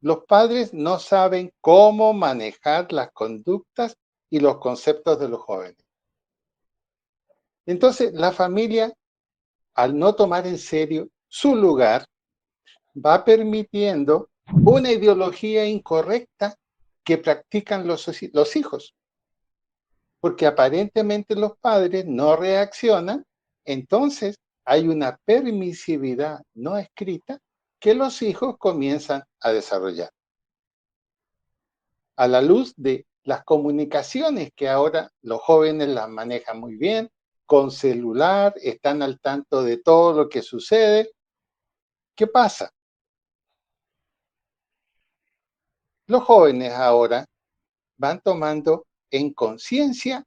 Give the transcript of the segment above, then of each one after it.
los padres no saben cómo manejar las conductas y los conceptos de los jóvenes. Entonces, la familia, al no tomar en serio su lugar, va permitiendo una ideología incorrecta que practican los hijos, porque aparentemente los padres no reaccionan, entonces hay una permisividad no escrita que los hijos comienzan a desarrollar. A la luz de las comunicaciones que ahora los jóvenes las manejan muy bien, con celular, están al tanto de todo lo que sucede. ¿Qué pasa? Los jóvenes ahora van tomando en conciencia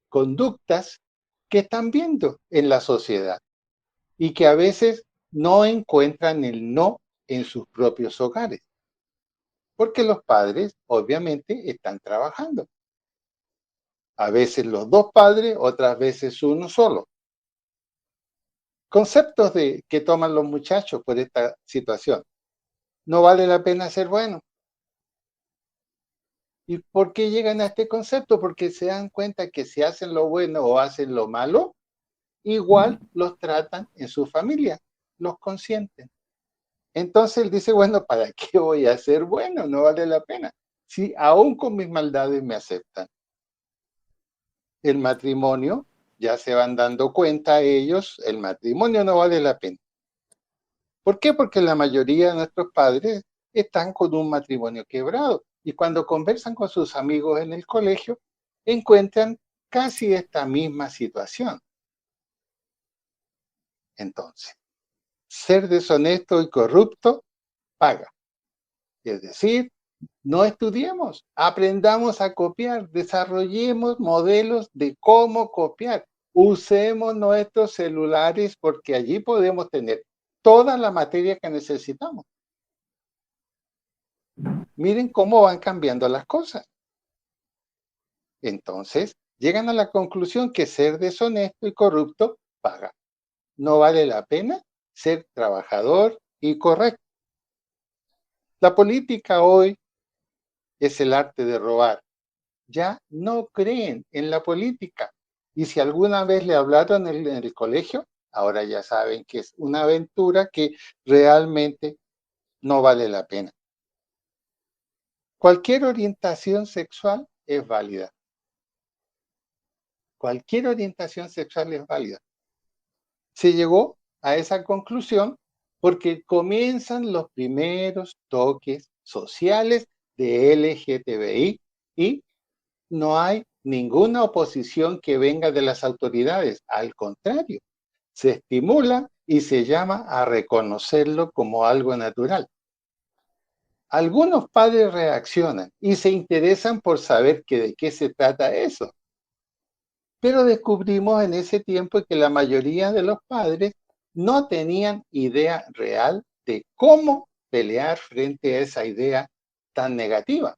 conductas que están viendo en la sociedad y que a veces no encuentran el no en sus propios hogares, porque los padres obviamente están trabajando. A veces los dos padres, otras veces uno solo. Conceptos que toman los muchachos por esta situación. No vale la pena ser bueno. ¿Y por qué llegan a este concepto? Porque se dan cuenta que si hacen lo bueno o hacen lo malo, igual los tratan en su familia, los consienten. Entonces él dice, bueno, ¿para qué voy a ser bueno? No vale la pena. Si aún con mis maldades me aceptan. El matrimonio, ya se van dando cuenta ellos, el matrimonio no vale la pena. ¿Por qué? Porque la mayoría de nuestros padres están con un matrimonio quebrado y cuando conversan con sus amigos en el colegio, encuentran casi esta misma situación. Entonces, ser deshonesto y corrupto paga. Es decir, no estudiemos, aprendamos a copiar, desarrollemos modelos de cómo copiar. Usemos nuestros celulares porque allí podemos tener toda la materia que necesitamos. Miren cómo van cambiando las cosas. Entonces, llegan a la conclusión que ser deshonesto y corrupto paga. No vale la pena ser trabajador y correcto. La política hoy es el arte de robar. Ya no creen en la política. Y si alguna vez le hablaron en el colegio, ahora ya saben que es una aventura que realmente no vale la pena. Cualquier orientación sexual es válida. Cualquier orientación sexual es válida. Se llegó a esa conclusión porque comienzan los primeros toques sociales de LGTBI y no hay ninguna oposición que venga de las autoridades. Al contrario, se estimula y se llama a reconocerlo como algo natural. Algunos padres reaccionan y se interesan por saber de qué se trata eso. Pero descubrimos en ese tiempo que la mayoría de los padres no tenían idea real de cómo pelear frente a esa idea tan negativa.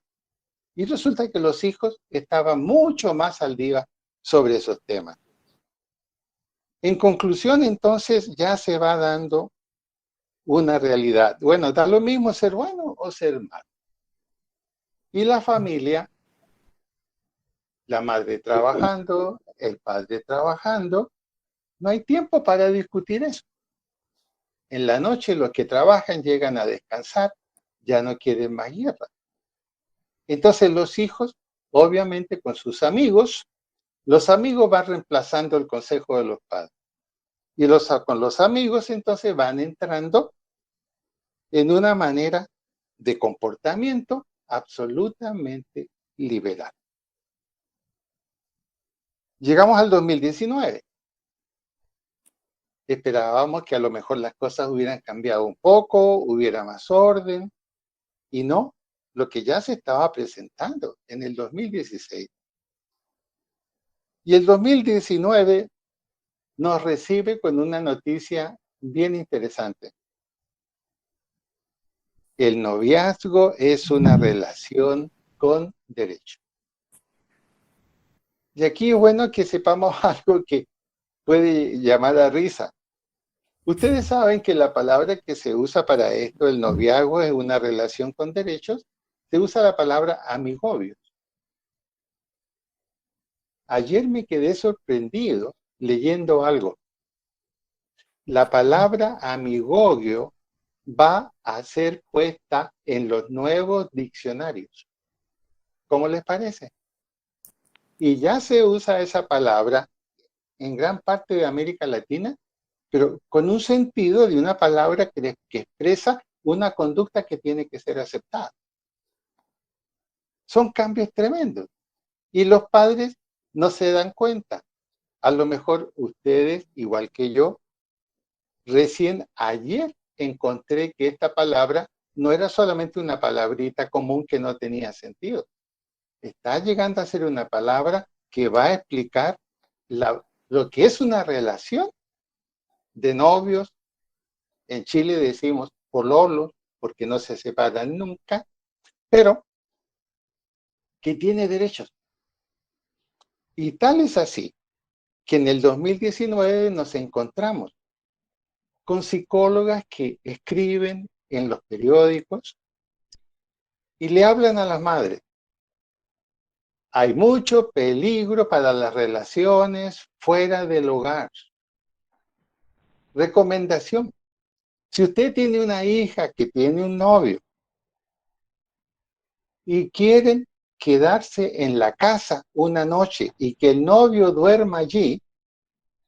Y resulta que los hijos estaban mucho más al día sobre esos temas. En conclusión, entonces, ya se va dando una realidad. Bueno, da lo mismo ser bueno o ser malo. Y la familia, la madre trabajando, el padre trabajando, no hay tiempo para discutir eso. En la noche los que trabajan llegan a descansar, ya no quieren más guerra. Entonces los hijos, obviamente con sus amigos, los amigos van reemplazando el consejo de los padres. Y con los amigos entonces van entrando en una manera de comportamiento absolutamente liberal. Llegamos al 2019. Esperábamos que a lo mejor las cosas hubieran cambiado un poco, hubiera más orden, y no, lo que ya se estaba presentando en el 2016. Y el 2019 nos recibe con una noticia bien interesante. El noviazgo es una relación con derecho. Y aquí es bueno que sepamos algo que puede llamar a risa. Ustedes saben que la palabra que se usa para esto, el noviazgo, es una relación con derechos. Se usa la palabra amigobios. Ayer me quedé sorprendido leyendo algo. La palabra amigobio va a ser puesta en los nuevos diccionarios. ¿Cómo les parece? Y ya se usa esa palabra en gran parte de América Latina, pero con un sentido de una palabra que expresa una conducta que tiene que ser aceptada. Son cambios tremendos. Y los padres no se dan cuenta. A lo mejor ustedes, igual que yo, recién ayer encontré que esta palabra no era solamente una palabrita común que no tenía sentido. Está llegando a ser una palabra que va a explicar lo que es una relación de novios. En Chile decimos pololos, porque no se separan nunca, pero que tiene derechos. Y tal es así que en el 2019 nos encontramos con psicólogas que escriben en los periódicos y le hablan a las madres. Hay mucho peligro para las relaciones fuera del hogar. Recomendación: si usted tiene una hija que tiene un novio y quieren quedarse en la casa una noche y que el novio duerma allí,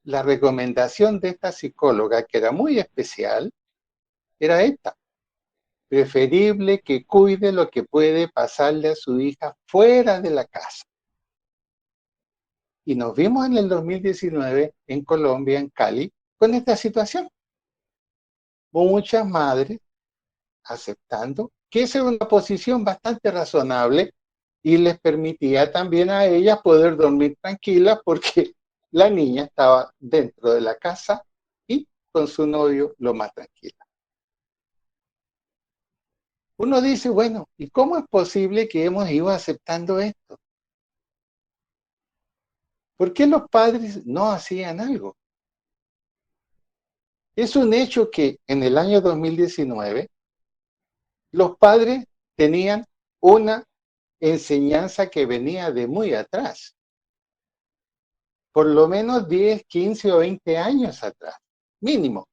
la recomendación de esta psicóloga, que era muy especial, era esta: preferible que cuide lo que puede pasarle a su hija fuera de la casa. Y nos vimos en el 2019 en Colombia, en Cali, con esta situación. Muchas madres aceptando que esa era una posición bastante razonable y les permitía también a ellas poder dormir tranquilas porque la niña estaba dentro de la casa y con su novio lo más tranquila. Uno dice, bueno, ¿y cómo es posible que hemos ido aceptando esto? ¿Por qué los padres no hacían algo? Es un hecho que en el año 2019 los padres tenían una enseñanza que venía de muy atrás, por lo menos 10, 15 o 20 años atrás, mínimo.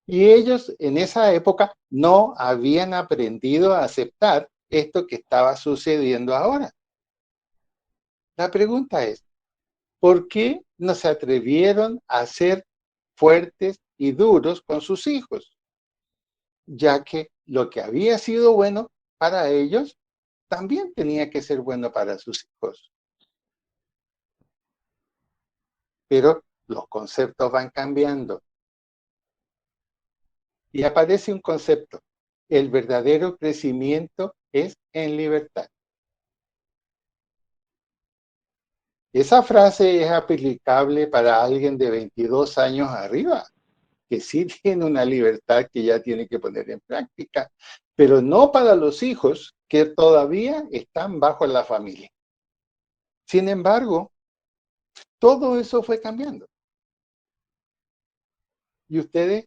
Y ellos en esa época no habían aprendido a aceptar esto que estaba sucediendo ahora. La pregunta es, ¿por qué no se atrevieron a ser fuertes y duros con sus hijos? Ya que lo que había sido bueno para ellos también tenía que ser bueno para sus hijos. Pero los conceptos van cambiando. Y aparece un concepto: el verdadero crecimiento es en libertad. Esa frase es aplicable para alguien de 22 años arriba, que sí tiene una libertad que ya tiene que poner en práctica, pero no para los hijos que todavía están bajo la familia. Sin embargo, todo eso fue cambiando. Y ustedes,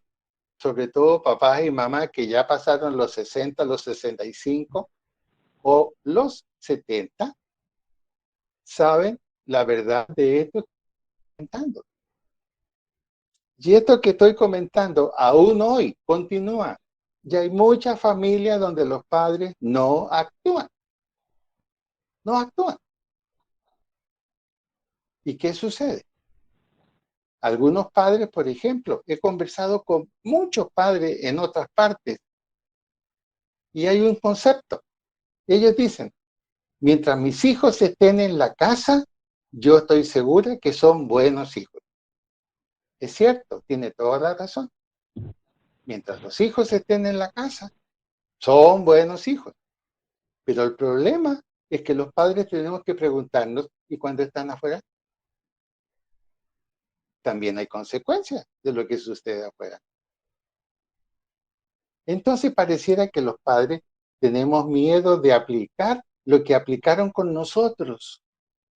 sobre todo papás y mamás que ya pasaron los 60, los 65 o los 70, saben la verdad de esto que estoy comentando. Y esto que estoy comentando aún hoy continúa. Y hay muchas familias donde los padres no actúan. No actúan. ¿Y qué sucede? Algunos padres, por ejemplo, he conversado con muchos padres en otras partes y hay un concepto. Ellos dicen, mientras mis hijos estén en la casa, yo estoy segura que son buenos hijos. Es cierto, tiene toda la razón. Mientras los hijos estén en la casa, son buenos hijos. Pero el problema es que los padres tenemos que preguntarnos, ¿y cuando están afuera? También hay consecuencias de lo que sucede afuera. Entonces pareciera que los padres tenemos miedo de aplicar lo que aplicaron con nosotros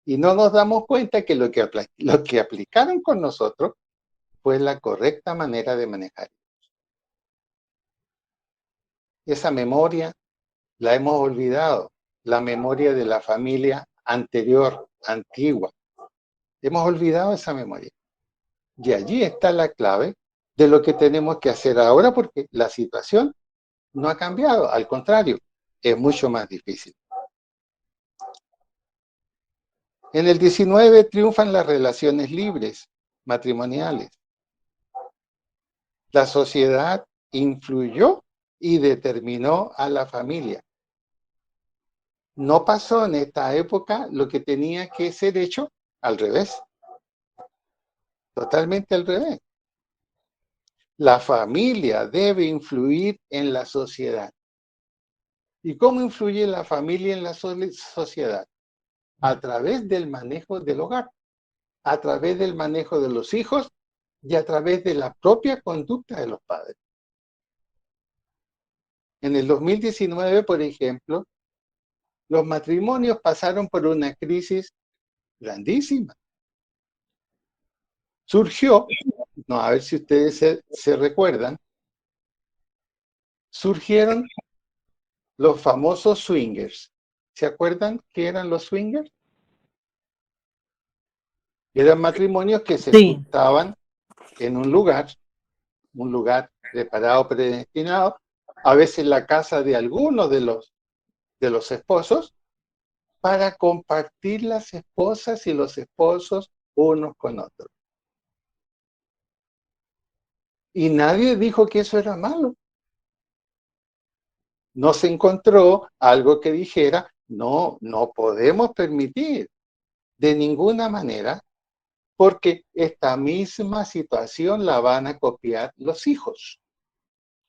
y no nos damos cuenta que lo que aplicaron con nosotros fue la correcta manera de manejar. Esa memoria la hemos olvidado, la memoria de la familia anterior, antigua. Hemos olvidado esa memoria. Y allí está la clave de lo que tenemos que hacer ahora, porque la situación no ha cambiado, al contrario, es mucho más difícil. En el 19 triunfan las relaciones libres, matrimoniales. La sociedad influyó y determinó a la familia. No pasó en esta época lo que tenía que ser hecho al revés, totalmente al revés. La familia debe influir en la sociedad. ¿Y cómo influye la familia en la sociedad? A través del manejo del hogar, a través del manejo de los hijos y a través de la propia conducta de los padres. En el 2019, por ejemplo, los matrimonios pasaron por una crisis grandísima. Surgió, no, a ver si ustedes se recuerdan, surgieron los famosos swingers. ¿Se acuerdan qué eran los swingers? Eran matrimonios que se Sí. juntaban en un lugar preparado, predestinado, a veces la casa de alguno de los esposos, para compartir las esposas y los esposos unos con otros. Y nadie dijo que eso era malo. No se encontró algo que dijera, no, no podemos permitir de ninguna manera, porque esta misma situación la van a copiar los hijos.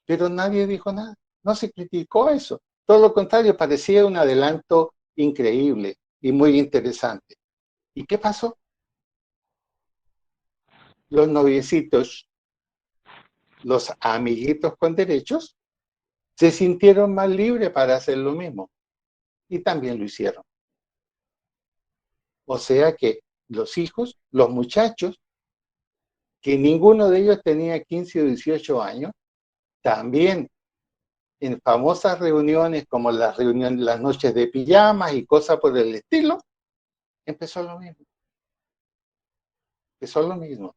Pero nadie dijo nada, no se criticó eso. Todo lo contrario, parecía un adelanto increíble y muy interesante. ¿Y qué pasó? Los noviecitos, los amiguitos con derechos, se sintieron más libres para hacer lo mismo y también lo hicieron. O sea que los hijos, los muchachos, que ninguno de ellos tenía 15 o 18 años, también en famosas reuniones como las reuniones, las noches de pijamas y cosas por el estilo, empezó lo mismo. Empezó lo mismo.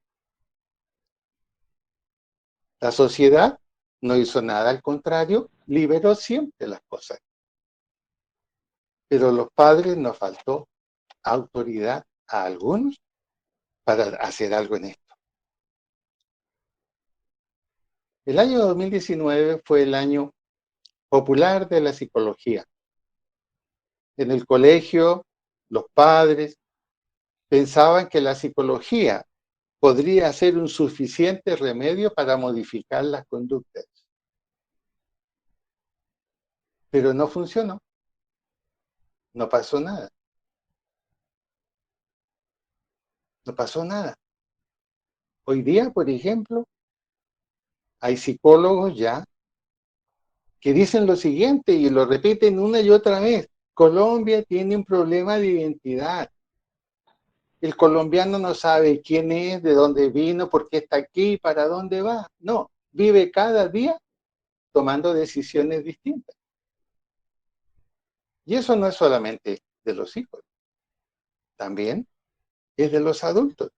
La sociedad no hizo nada, al contrario, liberó siempre las cosas. Pero los padres nos faltó autoridad a algunos para hacer algo en esto. El año 2019 fue el año popular de la psicología. En el colegio, los padres pensaban que la psicología podría ser un suficiente remedio para modificar las conductas. Pero no funcionó. No pasó nada. No pasó nada. Hoy día, por ejemplo, hay psicólogos ya que dicen lo siguiente y lo repiten una y otra vez. Colombia tiene un problema de identidad. El colombiano no sabe quién es, de dónde vino, por qué está aquí, para dónde va. No, vive cada día tomando decisiones distintas. Y eso no es solamente de los hijos, también es de los adultos.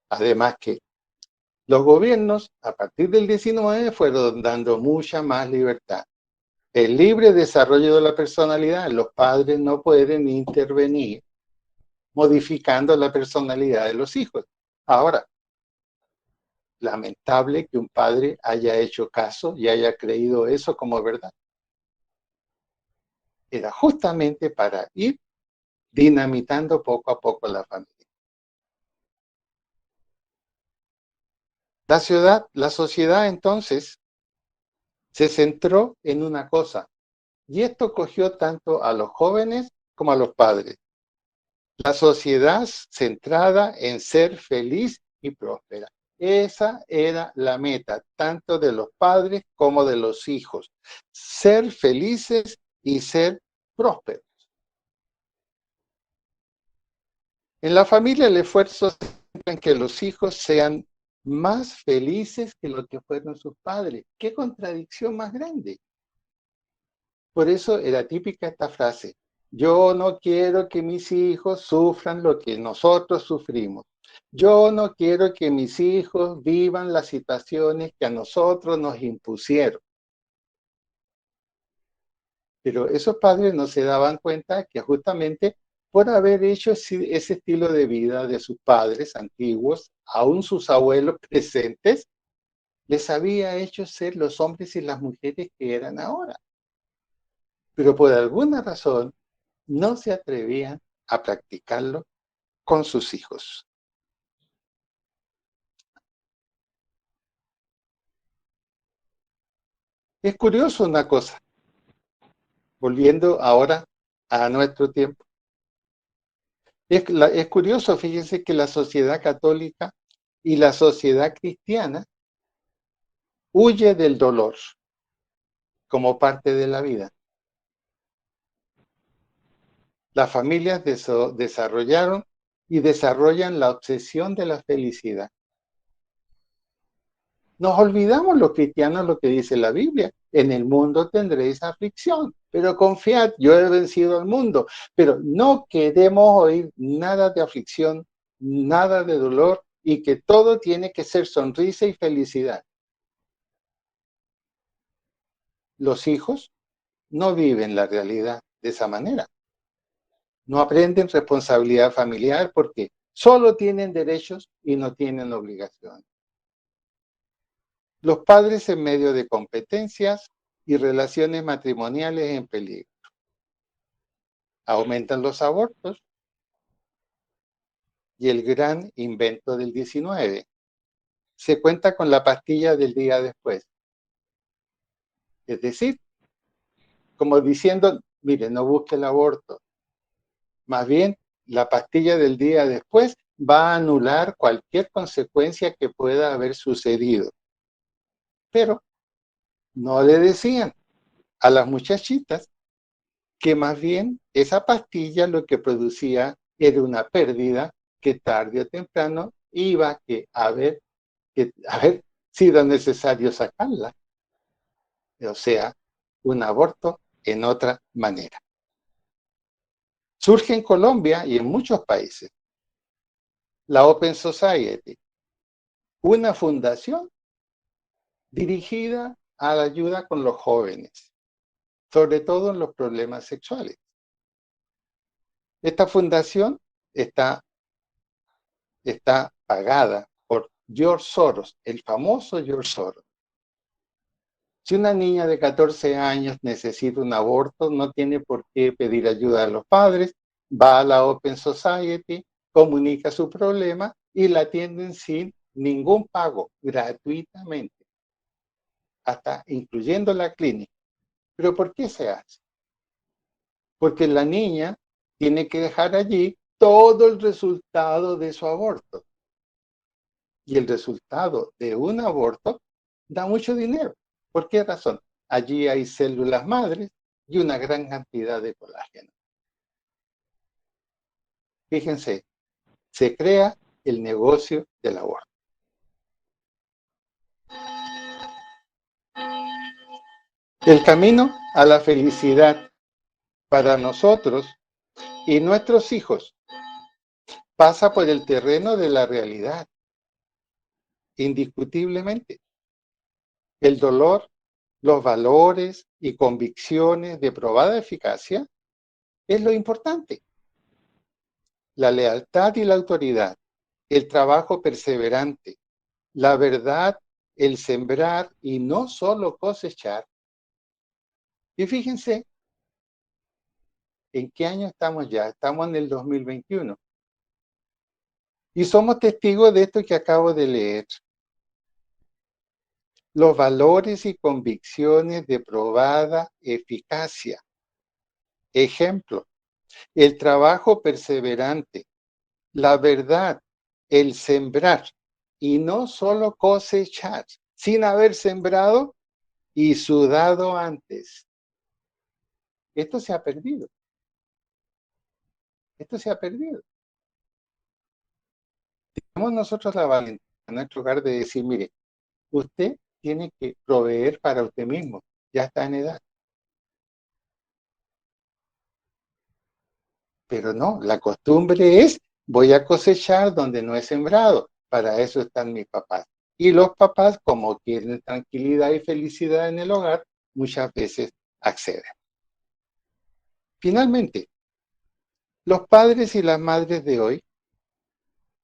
Además que los gobiernos, a partir del 19, fueron dando mucha más libertad. El libre desarrollo de la personalidad, los padres no pueden intervenir modificando la personalidad de los hijos. Ahora, lamentable que un padre haya hecho caso y haya creído eso como verdad. Era justamente para ir dinamitando poco a poco la familia. La sociedad entonces se centró en una cosa, y esto cogió tanto a los jóvenes como a los padres. La sociedad centrada en ser feliz y próspera. Esa era la meta, tanto de los padres como de los hijos. Ser felices y ser prósperos. En la familia el esfuerzo se en que los hijos sean más felices que lo que fueron sus padres. ¡Qué contradicción más grande! Por eso era típica esta frase: yo no quiero que mis hijos sufran lo que nosotros sufrimos. Yo no quiero que mis hijos vivan las situaciones que a nosotros nos impusieron. Pero esos padres no se daban cuenta que justamente por haber hecho ese estilo de vida de sus padres antiguos, aún sus abuelos presentes, les había hecho ser los hombres y las mujeres que eran ahora. Pero por alguna razón no se atrevían a practicarlo con sus hijos. Es curioso una cosa, volviendo ahora a nuestro tiempo. Es curioso, fíjense que la sociedad católica y la sociedad cristiana huye del dolor como parte de la vida. Las familias desarrollaron y desarrollan la obsesión de la felicidad. Nos olvidamos los cristianos lo que dice la Biblia. En el mundo tendréis aflicción, pero confiad, yo he vencido al mundo. Pero no queremos oír nada de aflicción, nada de dolor, y que todo tiene que ser sonrisa y felicidad. Los hijos no viven la realidad de esa manera. No aprenden responsabilidad familiar porque solo tienen derechos y no tienen obligaciones. Los padres en medio de competencias y relaciones matrimoniales en peligro. Aumentan los abortos y el gran invento del 19. Se cuenta con la pastilla del día después. Es decir, como diciendo, mire, no busque el aborto. Más bien, la pastilla del día después va a anular cualquier consecuencia que pueda haber sucedido. Pero no le decían a las muchachitas que más bien esa pastilla lo que producía era una pérdida que tarde o temprano iba a haber sido necesario sacarla. O sea, un aborto en otra manera. Surge en Colombia y en muchos países la Open Society, una fundación dirigida a la ayuda con los jóvenes, sobre todo en los problemas sexuales. Esta fundación está pagada por George Soros, el famoso George Soros. Si una niña de 14 años necesita un aborto, no tiene por qué pedir ayuda a los padres, va a la Open Society, comunica su problema y la atienden sin ningún pago, gratuitamente, hasta incluyendo la clínica. ¿Pero por qué se hace? Porque la niña tiene que dejar allí todo el resultado de su aborto. Y el resultado de un aborto da mucho dinero. ¿Por qué razón? Allí hay células madres y una gran cantidad de colágeno. Fíjense, se crea el negocio del aborto. El camino a la felicidad para nosotros y nuestros hijos pasa por el terreno de la realidad, indiscutiblemente. El dolor, los valores y convicciones de probada eficacia es lo importante. La lealtad y la autoridad, el trabajo perseverante, la verdad, el sembrar y no solo cosechar. Y fíjense, ¿en qué año estamos ya? Estamos en el 2021. Y somos testigos de esto que acabo de leer. Los valores y convicciones de probada eficacia. Ejemplo, el trabajo perseverante, la verdad, el sembrar y no solo cosechar, sin haber sembrado y sudado antes. Esto se ha perdido. Esto se ha perdido. nosotros la valentía en nuestro hogar de decir, mire, usted tiene que proveer para usted mismo, ya está en edad. Pero no, la costumbre es, voy a cosechar donde no he sembrado, para eso están mis papás. Y los papás, como quieren tranquilidad y felicidad en el hogar, muchas veces acceden. Finalmente, los padres y las madres de hoy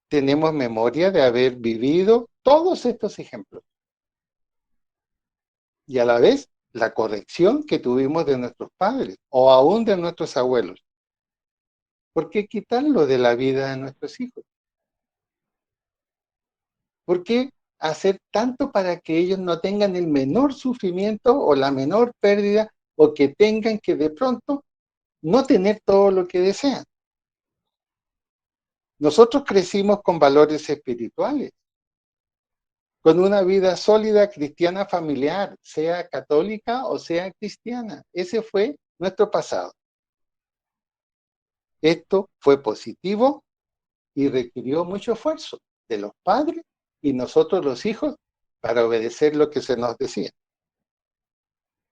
tenemos memoria de haber vivido todos estos ejemplos. Y a la vez, la corrección que tuvimos de nuestros padres o aún de nuestros abuelos. ¿Por qué quitarlo de la vida de nuestros hijos? ¿Por qué hacer tanto para que ellos no tengan el menor sufrimiento o la menor pérdida o que tengan que de pronto no tener todo lo que desean? Nosotros crecimos con valores espirituales, con una vida sólida cristiana familiar, sea católica o sea cristiana. Ese fue nuestro pasado. Esto fue positivo y requirió mucho esfuerzo de los padres y nosotros los hijos para obedecer lo que se nos decía.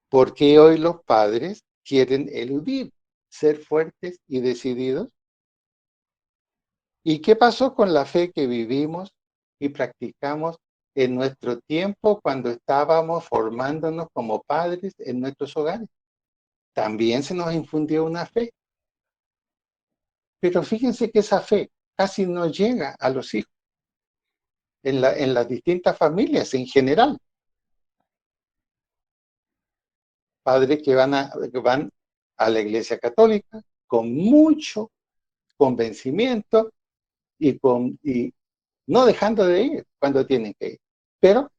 ¿Por qué hoy los padres quieren eludir ser fuertes y decididos? ¿Y qué pasó con la fe que vivimos y practicamos en nuestro tiempo cuando estábamos formándonos como padres en nuestros hogares? También se nos infundió una fe. Pero fíjense que esa fe casi no llega a los hijos en las distintas familias en general. Padres que van a la iglesia católica con mucho convencimiento y no dejando de ir cuando tienen que ir. Pero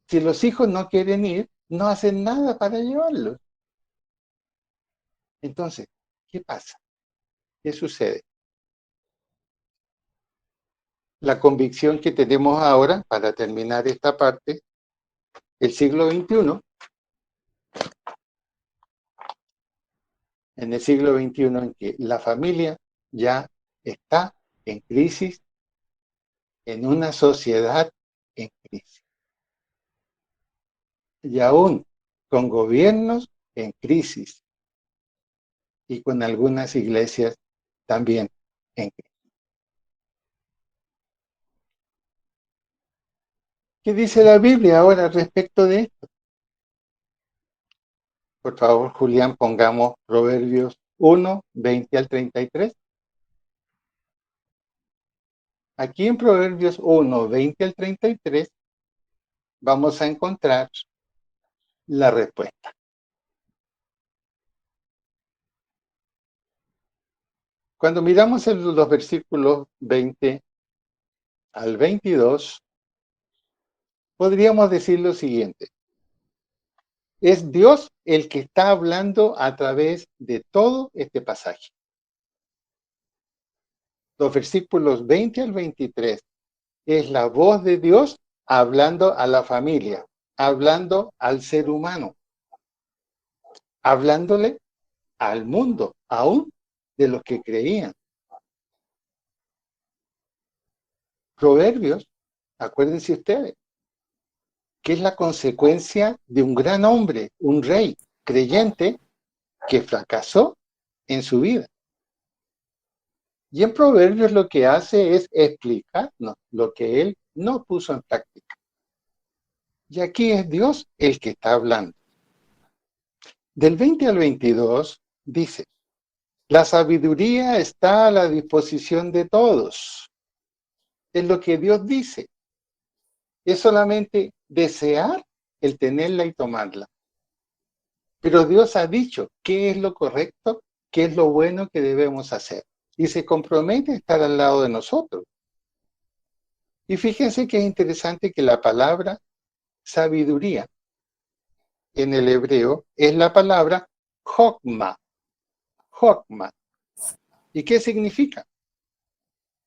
si los hijos no quieren ir, no hacen nada para llevarlos. Entonces, ¿qué pasa? ¿Qué sucede? La convicción que tenemos ahora, para terminar esta parte, el siglo XXI, en el siglo XXI en que la familia ya está en crisis, en una sociedad en crisis. Y aún con gobiernos en crisis y con algunas iglesias también en crisis. ¿Qué dice la Biblia ahora respecto de esto? Por favor, Julián, pongamos Proverbios 1, 20 al 33. Aquí en Proverbios 1, 20 al 33 vamos a encontrar la respuesta. Cuando miramos los versículos 20 al 22, podríamos decir lo siguiente. Es Dios el que está hablando a través de todo este pasaje. Los versículos 20 al 23 es la voz de Dios hablando a la familia, hablando al ser humano, hablándole al mundo, aún de los que creían. Proverbios, acuérdense ustedes, que es la consecuencia de un gran hombre, un rey creyente que fracasó en su vida. Y en Proverbios lo que hace es explicarnos lo que él no puso en práctica. Y aquí es Dios el que está hablando. Del 20 al 22 dice, la sabiduría está a la disposición de todos. Es lo que Dios dice. Es solamente desear el tenerla y tomarla. Pero Dios ha dicho qué es lo correcto, qué es lo bueno que debemos hacer. Y se compromete a estar al lado de nosotros. Y fíjense que es interesante que la palabra sabiduría en el hebreo es la palabra Jokma. Jokma. ¿Y qué significa?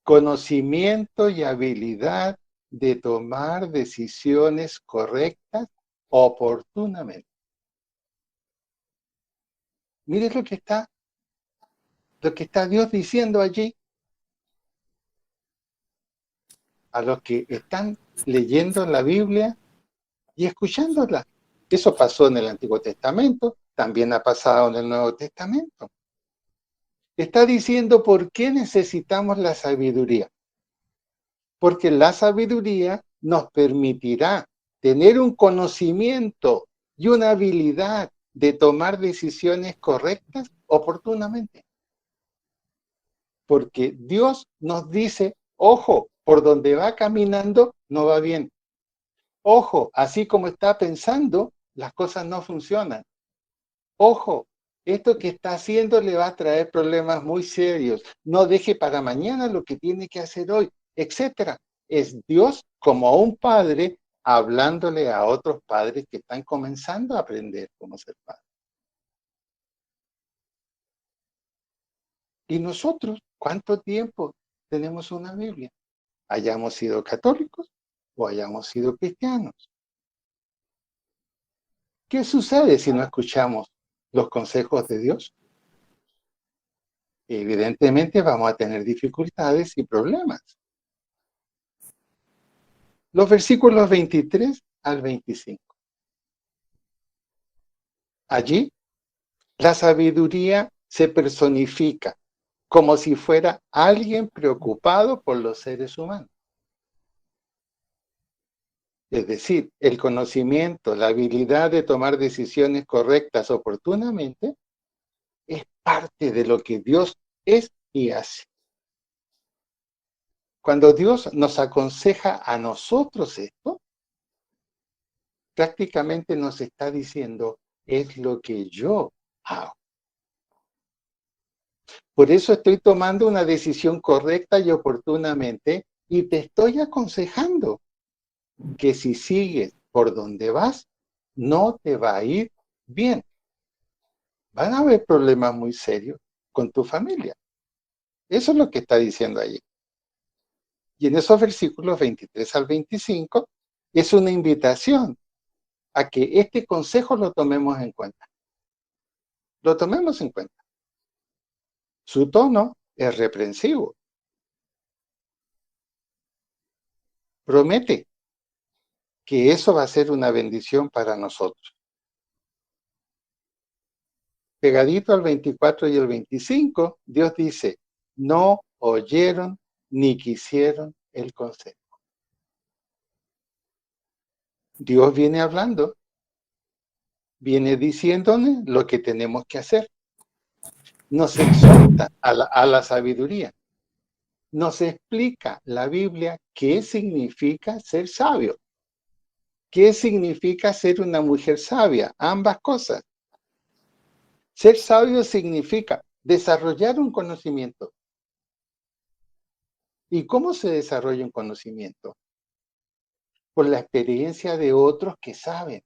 Conocimiento y habilidad de tomar decisiones correctas oportunamente. Mire lo que está Dios diciendo allí. a los que están leyendo la Biblia y escuchándola. Eso pasó en el Antiguo Testamento, también ha pasado en el Nuevo Testamento. Está diciendo por qué necesitamos la sabiduría. Porque la sabiduría nos permitirá tener un conocimiento y una habilidad de tomar decisiones correctas oportunamente. Porque Dios nos dice, ojo, por donde va caminando no va bien. Ojo, así como está pensando, las cosas no funcionan. Ojo, esto que está haciendo le va a traer problemas muy serios. No deje para mañana lo que tiene que hacer hoy, etcétera. Es Dios como un padre hablándole a otros padres que están comenzando a aprender cómo ser padres. Y nosotros, ¿cuánto tiempo tenemos una Biblia? Hayamos sido católicos o hayamos sido cristianos. ¿Qué sucede si no escuchamos los consejos de Dios? Evidentemente vamos a tener dificultades y problemas. Los versículos 23 al 25. Allí, la sabiduría se personifica como si fuera alguien preocupado por los seres humanos. Es decir, el conocimiento, la habilidad de tomar decisiones correctas oportunamente, es parte de lo que Dios es y hace. Cuando Dios nos aconseja a nosotros esto, prácticamente nos está diciendo, es lo que yo hago. Por eso estoy tomando una decisión correcta y oportunamente y te estoy aconsejando que si sigues por donde vas, no te va a ir bien. Van a haber problemas muy serios con tu familia. Eso es lo que está diciendo allí. Y en esos versículos 23 al 25 es una invitación a que este consejo lo tomemos en cuenta. Lo tomemos en cuenta. Su tono es reprensivo. Promete que eso va a ser una bendición para nosotros. Pegadito al 24 y el 25, Dios dice, no oyeron ni quisieron el consejo. Dios viene hablando, viene diciéndonos lo que tenemos que hacer. Nos exhorta a la sabiduría. Nos explica la Biblia qué significa ser sabio. ¿Qué significa ser una mujer sabia? Ambas cosas. Ser sabio significa desarrollar un conocimiento. ¿Y cómo se desarrolla un conocimiento? Por la experiencia de otros que saben.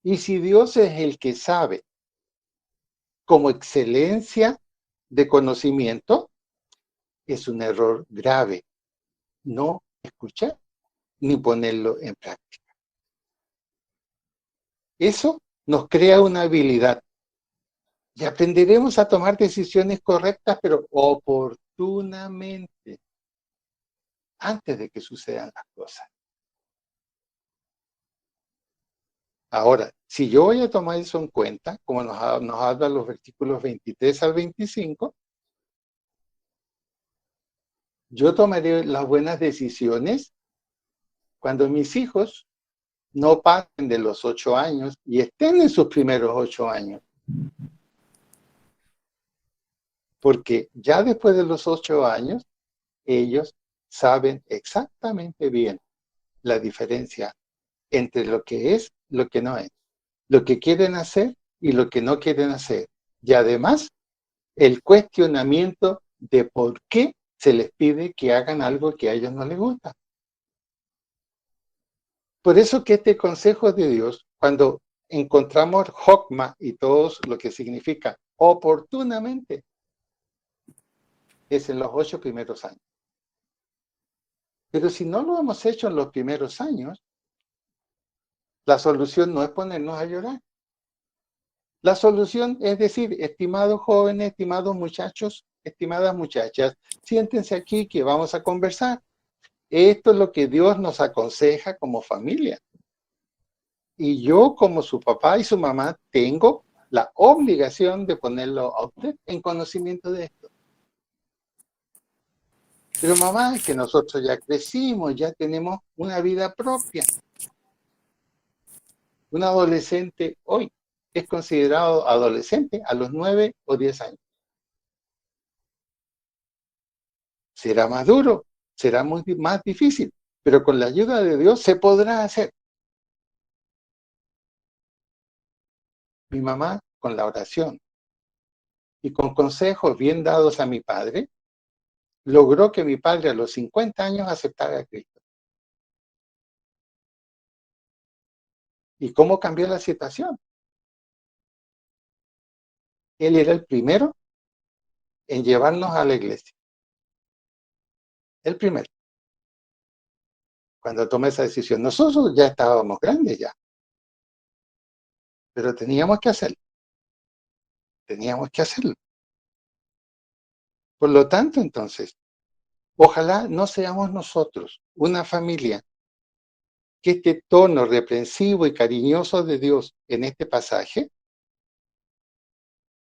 Y si Dios es el que sabe como excelencia de conocimiento, es un error grave no escuchar ni ponerlo en práctica. Eso nos crea una habilidad y aprenderemos a tomar decisiones correctas, pero oportunamente, antes de que sucedan las cosas. Ahora, si yo voy a tomar eso en cuenta, como nos hablan los versículos 23 al 25, yo tomaré las buenas decisiones cuando mis hijos no pasen de los 8 años y estén en sus primeros 8 años. Porque ya después de los 8 años, ellos saben exactamente bien la diferencia entre lo que es, lo que no es, lo que quieren hacer y lo que no quieren hacer. Y además, el cuestionamiento de por qué se les pide que hagan algo que a ellos no les gusta. Por eso que este consejo de Dios, cuando encontramos Jokma y todo lo que significa oportunamente, es en los 8 primeros años. Pero si no lo hemos hecho en los primeros años, la solución no es ponernos a llorar. La solución es decir, estimados jóvenes, estimados muchachos, estimadas muchachas, siéntense aquí que vamos a conversar. Esto es lo que Dios nos aconseja como familia. Y yo, como su papá y su mamá, tengo la obligación de ponerlo a usted en conocimiento de esto. Pero mamá, es que nosotros ya crecimos, ya tenemos una vida propia. Un adolescente hoy es considerado adolescente a los 9 o 10 años. Será más duro, será más difícil, pero con la ayuda de Dios se podrá hacer. Mi mamá, con la oración y con consejos bien dados a mi padre, logró que mi padre a los 50 años aceptara a Cristo. ¿Y cómo cambió la situación? Él era el primero en llevarnos a la iglesia. El primero, cuando tomé esa decisión. Nosotros ya estábamos grandes ya, pero teníamos que hacerlo. Teníamos que hacerlo. Por lo tanto, entonces, ojalá no seamos nosotros una familia que este tono reprensivo y cariñoso de Dios en este pasaje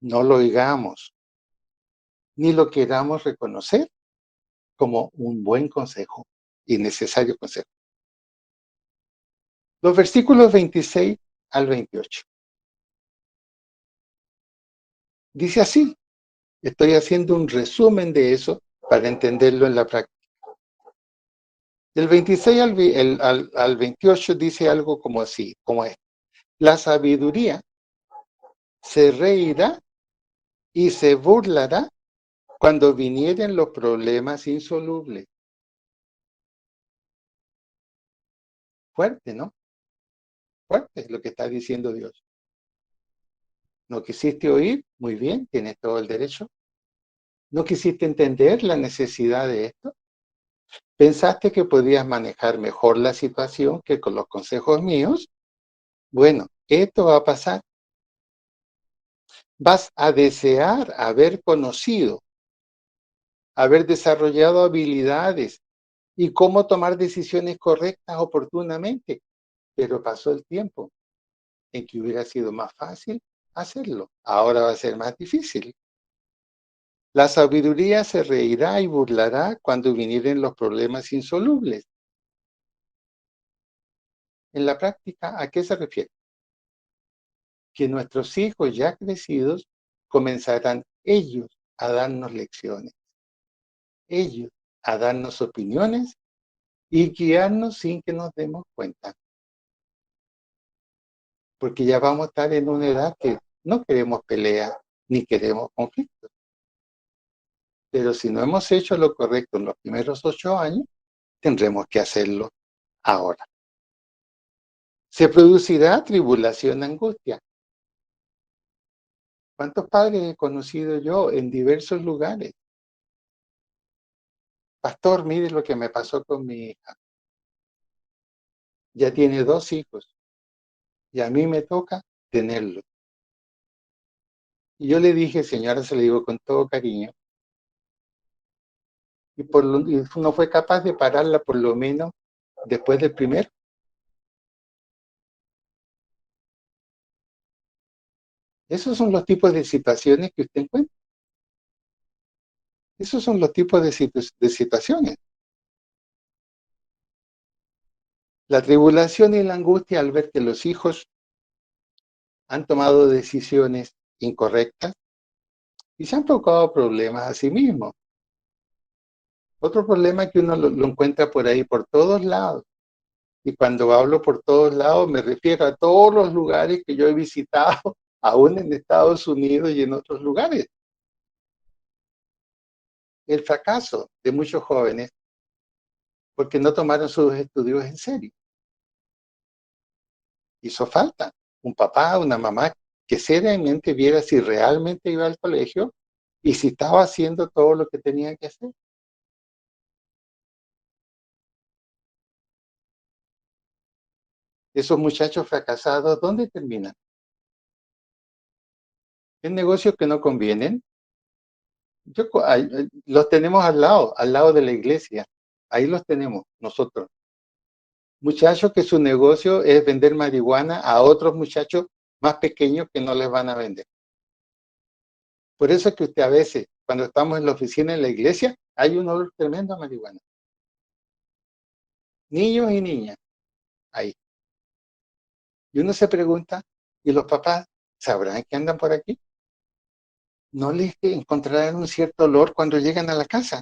no lo oigamos, ni lo queramos reconocer como un buen consejo y necesario consejo. Los versículos 26 al 28. Dice así, estoy haciendo un resumen de eso para entenderlo en la práctica. Del 26 al 28 dice algo como así, como es. La sabiduría se reirá y se burlará cuando vinieren los problemas insolubles. Fuerte, ¿no? Fuerte es lo que está diciendo Dios. ¿No quisiste oír? Muy bien, tienes todo el derecho. ¿No quisiste entender la necesidad de esto? ¿Pensaste que podías manejar mejor la situación que con los consejos míos? Bueno, esto va a pasar. Vas a desear haber conocido, haber desarrollado habilidades y cómo tomar decisiones correctas oportunamente, pero pasó el tiempo en que hubiera sido más fácil hacerlo. Ahora va a ser más difícil. La sabiduría se reirá y burlará cuando vinieren los problemas insolubles. En la práctica, ¿a qué se refiere? Que nuestros hijos ya crecidos comenzarán ellos a darnos lecciones, ellos a darnos opiniones y guiarnos sin que nos demos cuenta. Porque ya vamos a estar en una edad que no queremos peleas ni queremos conflictos. Pero si no hemos hecho lo correcto en los primeros 8 años, tendremos que hacerlo ahora. Se producirá tribulación, angustia. ¿Cuántos padres he conocido yo en diversos lugares? Pastor, mire lo que me pasó con mi hija. Ya tiene 2 hijos y a mí me toca tenerlo. Y yo le dije, señora, se le digo con todo cariño, y no fue capaz de pararla por lo menos después del primero. Esos son los tipos de situaciones que usted encuentra. Esos son los tipos de situaciones. La tribulación y la angustia al ver que los hijos han tomado decisiones incorrectas y se han provocado problemas a sí mismos. Otro problema que uno lo encuentra por ahí, por todos lados. Y cuando hablo por todos lados, me refiero a todos los lugares que yo he visitado, aún en Estados Unidos y en otros lugares. El fracaso de muchos jóvenes porque no tomaron sus estudios en serio. Hizo falta un papá, una mamá que seriamente viera si realmente iba al colegio y si estaba haciendo todo lo que tenía que hacer. Esos muchachos fracasados, ¿dónde terminan? En negocios que no convienen. Los tenemos al lado de la iglesia. Ahí los tenemos nosotros. Muchachos que su negocio es vender marihuana a otros muchachos más pequeños que no les van a vender. Por eso es que usted a veces, cuando estamos en la oficina en la iglesia, hay un olor tremendo a marihuana. Niños y niñas, ahí. Y uno se pregunta, ¿y los papás sabrán que andan por aquí? ¿No les encontrarán un cierto olor cuando llegan a la casa?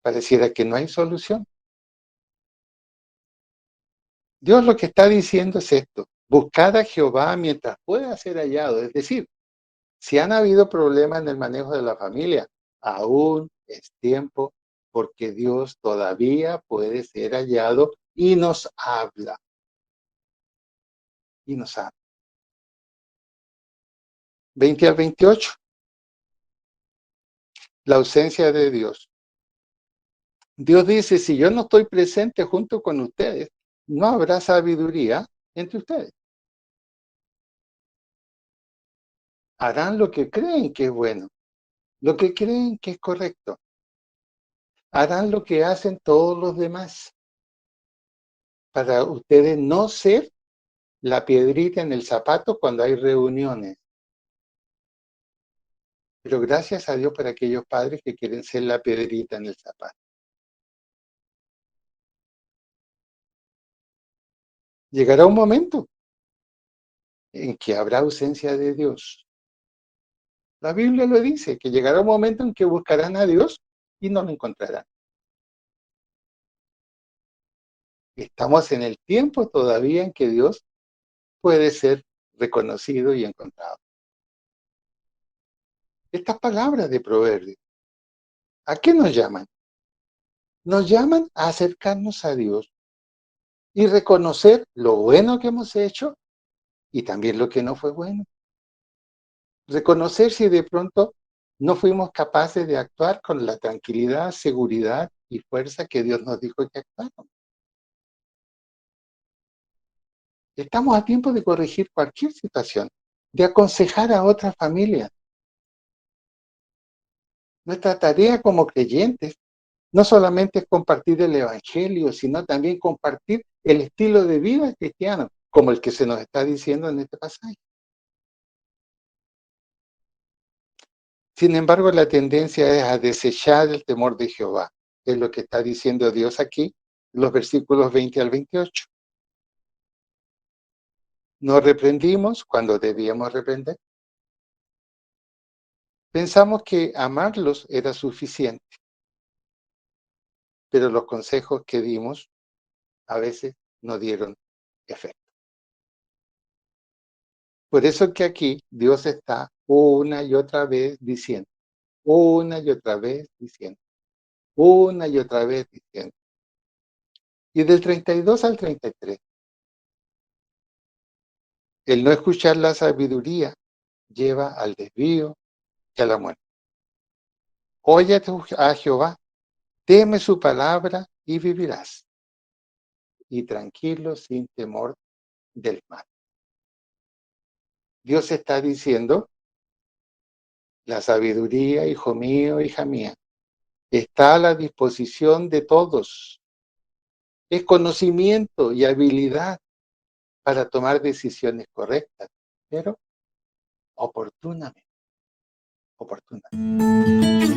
Pareciera que no hay solución. Dios lo que está diciendo es esto: buscad a Jehová mientras pueda ser hallado. Es decir, si han habido problemas en el manejo de la familia, aún es tiempo, porque Dios todavía puede ser hallado y nos habla. Y nos habla. 20 al 28, la ausencia de Dios. Dios dice, si yo no estoy presente junto con ustedes, no habrá sabiduría entre ustedes. Harán lo que creen que es bueno, lo que creen que es correcto. Harán lo que hacen todos los demás, para ustedes no ser la piedrita en el zapato cuando hay reuniones. Pero gracias a Dios por aquellos padres que quieren ser la piedrita en el zapato. Llegará un momento en que habrá ausencia de Dios. La Biblia lo dice, que llegará un momento en que buscarán a Dios y no lo encontrarán. Estamos en el tiempo todavía en que Dios puede ser reconocido y encontrado. Estas palabras de Proverbios, ¿a qué nos llaman? Nos llaman a acercarnos a Dios y reconocer lo bueno que hemos hecho y también lo que no fue bueno. Reconocer si de pronto no fuimos capaces de actuar con la tranquilidad, seguridad y fuerza que Dios nos dijo que actuáramos. Estamos a tiempo de corregir cualquier situación, de aconsejar a otras familias. Nuestra tarea como creyentes no solamente es compartir el Evangelio, sino también compartir el estilo de vida cristiano, como el que se nos está diciendo en este pasaje. Sin embargo, la tendencia es a desechar el temor de Jehová. Es lo que está diciendo Dios aquí, los versículos 20 al 28. Nos reprendimos cuando debíamos reprender. Pensamos que amarlos era suficiente, pero los consejos que dimos a veces no dieron efecto. Por eso que aquí Dios está una y otra vez diciendo, una y otra vez diciendo, una y otra vez diciendo. Y del 32 al 33, el no escuchar la sabiduría lleva al desvío y a la muerte. Oye a Jehová, teme su palabra y vivirás, y tranquilo sin temor del mal. Dios está diciendo, la sabiduría, hijo mío, hija mía, está a la disposición de todos. Es conocimiento y habilidad para tomar decisiones correctas, pero oportunamente, oportunamente.